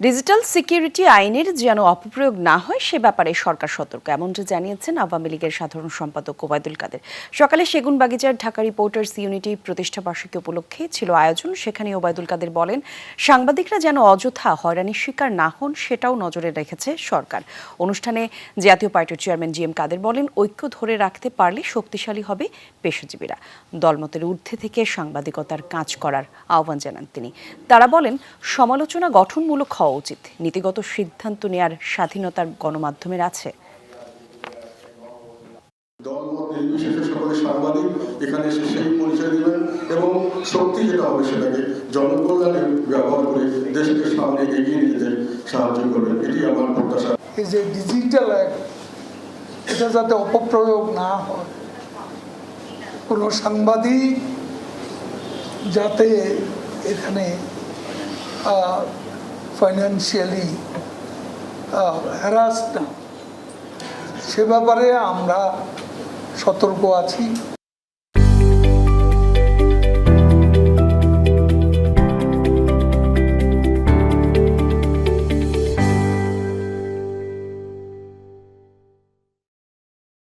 Digital security আইনের যেন অপপ্রয়োগ না হয় সে ব্যাপারে সরকার সতর্ক, এমনটি জানিয়েছেন আওয়ামী লীগের সাধারণ সম্পাদক ওবায়দুল কাদের। সকালে সেগুনবাগিচার ঢাকা রিপোর্টার্স ইউনিটি প্রতিষ্ঠা বার্ষিকী উপলক্ষে ছিল আয়োজন। সেখানে ওবায়দুল কাদের বলেন, সাংবাদিকরা যেন অযথা হয়রানির শিকার না হন সেটাও নজরে রেখেছে সরকার। অনুষ্ঠানে জাতীয় পার্টির চেয়ারম্যান জি এম কাদের বলেন, ঐক্য ধরে রাখতে পারলে শক্তিশালী হবে পেশাজীবীরা। দলমতের ঊর্ধ্বে থেকে সাংবাদিকতার কাজ করার আহ্বান জানান তিনি। তারা বলেন, সমালোচনা গঠনমূলক হওয়া উচিত, নীতিগত সিদ্ধান্ত নেয়ার স্বাধীনতার গণমাধ্যমের আছে। দলমত নির্বিশেষে সকলে সাংবাদিক এখানে এসে সেই পরিচয় দেবেন এবং শক্তি যেটা হবে সেটাকে জনকল্যাণে ব্যবহার করে দেশকে সামনে এগিয়ে নিতে সাহায্য করবেন, এটি আমার প্রত্যাশা। এই যে ডিজিটাল অ্যাক্ট, এটা যাতে অপপ্রয়োগ না হয়, কোনো সাংবাদিক যাতে এখানে ফাইন্যান্সিয়ালি হ্যারাস না, সে ব্যাপারে আমরা সতর্ক আছি।